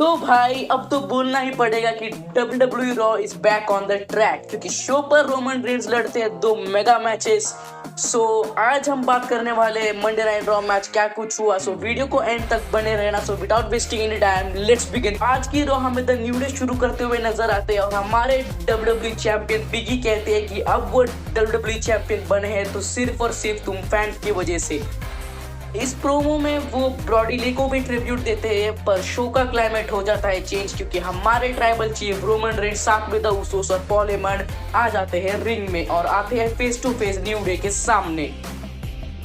तो भाई अब तो बोलना ही पड़ेगा कि WWE raw is back on the track, क्योंकि शो पर रोमन रेंज लड़ते हैं दो मेगा मैचेस। सो आज हम बात करने वाले हैं मंडे नाइट रॉ मैच क्या कुछ हुआ। सो वीडियो को एंड तक बने रहना। So without wasting any time let's begin. आज की रॉ हमें द न्यू डे शुरू करते हुए नजर आते हैं और हमारे WWE चैंपियन बिगी कहते हैं कि अब वो WWE चैंपियन बने हैं तो सिर्फ और सिर्फ तुम फैंस की वजह से। इस प्रोमो में वो ब्रॉडी ली को भी ट्रिब्यूट देते हैं, पर शो का क्लाइमेट हो जाता है चेंज, क्योंकि हमारे ट्राइबल चीफ रोमन रेंज साथ में द उसोस और पॉल हेमंड आ जाते हैं रिंग में और आते हैं face to face New Day के सामने।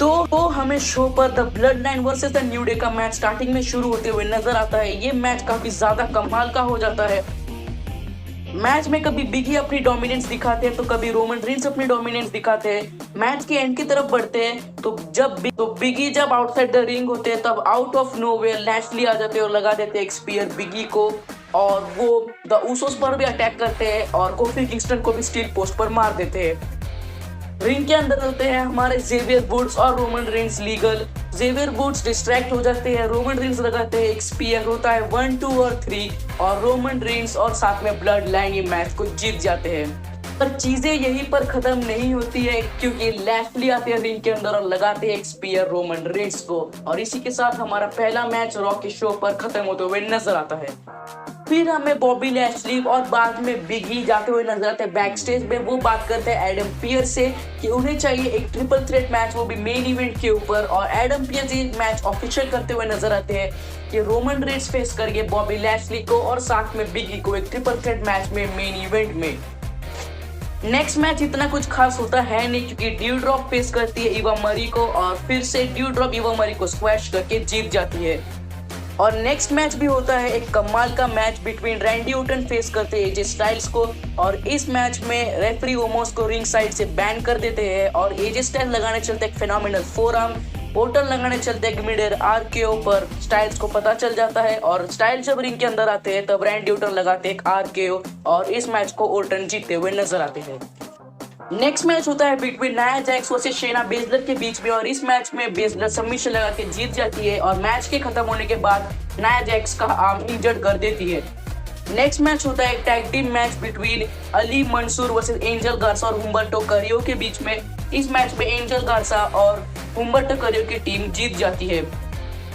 तो हमें शो पर द ब्लड लाइन वर्सेस द न्यू डे का मैच स्टार्टिंग में शुरू होते हुए नजर आता है। ये मैच काफी ज्यादा कमाल का हो जाता है। मैच में कभी बिगी अपनी डोमिनेंस दिखाते हैं तो कभी रोमन रेंज अपनी डोमिनेंस दिखाते हैं। मैच के एंड की तरफ बढ़ते हैं तो बिगी जब आउटसाइड द रिंग होते हैं तब आउट ऑफ नोवेयर लैशली आ जाते हैं और लगा देते हैं एक स्पीयर बिगी को, और वो द उसोस पर भी अटैक करते हैं और कोफी किंगस्टन को भी स्टील पोस्ट पर मार देते हैं। रिंग के अंदर होते हैं हमारे जेवियर वुड्स और Roman Reigns legal. Xavier Woods distract हो जाते हैं, रोमन रेंज लगाते हैं एक स्पीयर, होता है 1 2 और 3 और रोमन रेंज और साथ में ब्लड लाइन ये मैच को जीत जाते हैं। पर चीजें यहीं पर खत्म नहीं होती है, क्योंकि लैशली आते हैं रिंग के अंदर और लगाते हैं एक स्पीयर रोमन रेंज को, और इसी के साथ हमारा पहला मैच रॉ के शो पर खत्म होते हुए नजर आता है। फिर हमें बॉबी लैशली और बाद में बिगी जाते हुए नजर आते हैं बैक स्टेज में। वो बात करते हैं एडम पियर्स से कि उन्हें चाहिए एक ट्रिपल थ्रेट मैच, वो भी मेन इवेंट के ऊपर, और एडम पियर्स ये मैच ऑफिशियल करते हुए नजर आते हैं कि रोमन रेंज फेस करेंगे बॉबी लैशली को और साथ में बिगी को एक ट्रिपल थ्रेट मैच में मेन इवेंट में। नेक्स्ट मैच इतना कुछ खास होता है नहीं, क्योंकि ड्यूड्रॉप फेस करती है इवा मरी को और फिर से ड्यूड्रॉप इवा मरी को स्क्वैश करके जीत जाती है। और नेक्स्ट मैच भी होता है एक कमाल का match between Randy Orton face करते हैं एजे स्टाइल्स को, और इस मैच में रेफरी ओमोस को रिंग साइड से बैन कर देते हैं और एजे स्टाइल्स लगाने चलते हैं फेनोमेनल फोरआर्म। ओटन लगाने चलते हैं मिडर आरकेओ, पर स्टाइल्स को पता चल जाता है और स्टाइल्स जब रिंग के अंदर आते हैं तब रैंडी ओटन लगाते हैं एक आरकेओ और इस मैच को ओटन जीतते हुए नजर आते हैं। नेक्स्ट मैच होता है between Nia Jax versus शेना Baszler के बीच में, और इस मैच में बेजलर सबमिशन लगा के जीत जाती है और मैच के खत्म होने के बाद नाया जैक्स का आर्म इंजर्ड कर देती है। नेक्स्ट मैच होता है एक tag team match between Ali Mansoor versus Angel Garza और हुम्बर्टो कैरियो के बीच में। इस मैच में एंजल गार्सा और हुम्बर्टो कैरियो की टीम जीत जाती है।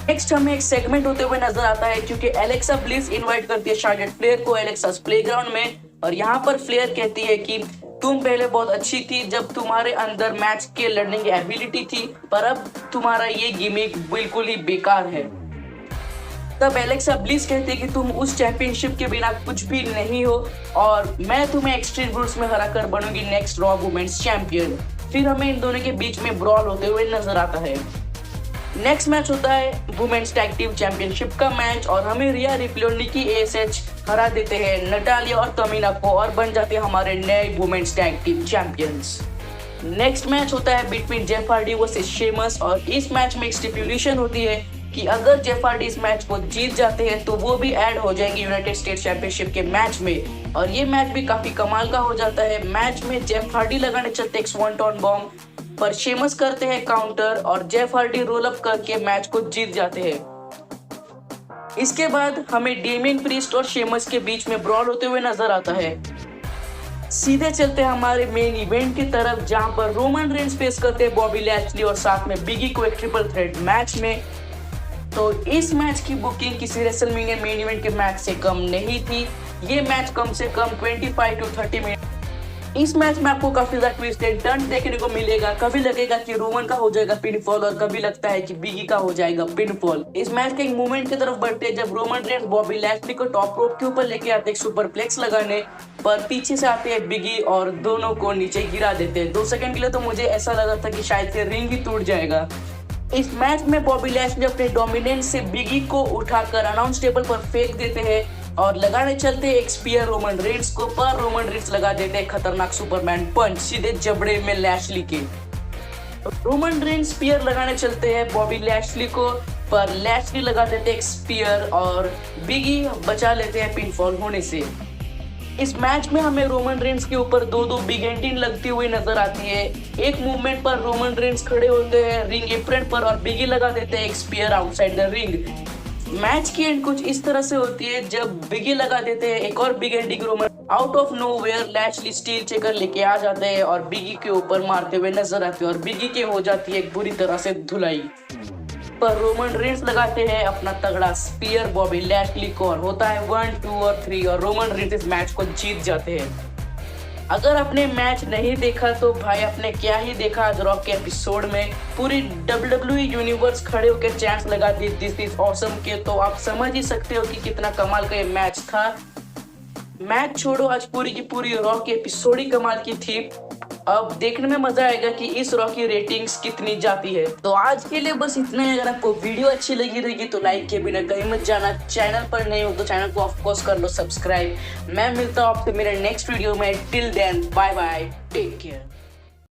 नेक्स्ट हमें एक सेगमेंट होते हुए नजर आता है, क्योंकि एलेक्सा ब्लिस इनवाइट करती है शार्लेट फ्लेयर को एलेक्सास प्लेग्राउंड में, और यहाँ पर फ्लेयर कहती है कि तुम पहले बहुत अच्छी थी जब तुम्हारे अंदर मैच के लड़ने की एबिलिटी थी, पर अब तुम्हारा ये गिमिक बिल्कुल ही बेकार है। तब एलेक्सा ब्लिस कहती है कि तुम उस चैंपियनशिप के बिना कुछ भी नहीं हो और मैं तुम्हें एक्सट्रीम रूल्स में हराकर बनूंगी नेक्स्ट रॉ वुमेन्स चैंपियन। फिर हमें इन दोनों के बीच में ब्रॉल होते हुए नजर आता है। नेक्स्ट मैच होता है वुमेन्स टैग टीम चैंपियनशिप का मैच, और हमें रिया रिप्ली और निकी एएसएच हरा देते हैं नटालिया और तमीना को और बन जाते हैं हमारे नए women's tag team champions. Next match होता है between Jeff Hardy versus Sheamus, और इस मैच में एक स्टिपुलेशन होती है कि अगर जेफ हार्डी इस मैच को जीत जाते हैं तो वो भी ऐड हो जाएंगे यूनाइटेड स्टेट्स चैंपियनशिप के मैच में, और ये मैच भी काफी कमाल का हो जाता है। मैच में जेफ हार्डी लगाने चलते हैं स्वॉन्टन बॉम्ब, पर शेमस करते हैं काउंटर और जेफ हार्डी रोल अप करके मैच को जीत जाते हैं। इसके बाद हमें डेमियन प्रीस्ट और शेमस के बीच में ब्रॉल होते हुए नजर आता है। सीधे चलते हैं हमारे मेन इवेंट की तरफ, जहां पर रोमन रेंज फेस करते हैं बॉबी लैशली और साथ में बिगी को एक ट्रिपल थ्रेट मैच में। तो इस मैच की बुकिंग किसी रेसलमेनिया मेन इवेंट के मैच से कम नहीं थी। ये मैच कम से कम 25 to 30 मिनट। इस मैच में आपको काफी ज्यादा ट्विस्ट एंड टर्न देखने को मिलेगा। कभी लगेगा कि रोमन का हो जाएगा पिनफॉल और कभी लगता है कि बिगी का हो जाएगा पिनफॉल। इस मैच के एक मूवमेंट की तरफ बढ़ते हैं जब रोमन रेंज बॉबी लैशली को टॉप रोप के ऊपर लेके आते हैं सुपरप्लेक्स लगाने, पर पीछे से आते हैं बिगी और दोनों को नीचे गिरा देते हैं। 2 सेकंड के लिए तो मुझे ऐसा लगा था कि शायद से रिंग ही टूट जाएगा। इस मैच में बॉबी लैशली अपने डोमिनेंस से बिगी को उठाकर अनाउंस टेबल पर फेंक देते हैं और लगाने चलते हैं एक स्पीयर रोमन रेंज को, पर रोमन रेंज लगा देते हैं खतरनाक सुपरमैन पंच सीधे जबड़े में लैशली के। रोमन रेंज स्पीयर लगाने चलते हैं बॉबी लैशली को, पर लैशली लगा देते हैं एक स्पीयर और बिगी बचा लेते हैं पिनफॉल होने से। इस मैच में हमें रोमन रेंज के ऊपर दो बिग एंटीन लगती हुई नजर आती है। एक मूवमेंट पर रोमन रेंज खड़े होते हैं रिंग एप्रन पर और बिगी लगा देते हैं एक spear outside the ring. Match की एंड कुछ इस तरह से होती है जब बिगी लगा देते हैं एक और big ending Roman out of nowhere Lashley steel checker लेके आ जाते हैं और बिगी के ऊपर मारते हुए नजर आते हैं और बिगी के हो जाती है एक बुरी तरह से धुलाई। पर रोमन रेंस लगाते हैं अपना तगड़ा स्पीयर बॉबी लैशली को और होता है 1 2 और 3 और रोमन रेंस इस मैच को जीत जाते हैं। अगर आपने मैच नहीं देखा तो भाई आपने क्या ही देखा आज रॉ के एपिसोड में। पूरी WWE यूनिवर्स खड़े होकर चैंट्स लगा दी दिस इज ऑसम के, तो आप समझ ही सकते हो कि कितना कमाल का ये मैच था। मैच छोड़ो, आज पूरी की पूरी रॉ की एपिसोड ही कमाल की थी। अब देखने में मजा आएगा कि इस रॉ की रेटिंग्स कितनी जाती है। तो आज के लिए बस इतना ही। अगर आपको वीडियो अच्छी लगी रहेगी तो लाइक किए बिना कहीं मत जाना। चैनल पर नहीं हो तो चैनल को ऑफ कोर्स कर लो सब्सक्राइब। मैं मिलता हूँ आपसे मेरे नेक्स्ट वीडियो में। Till then bye bye, take care.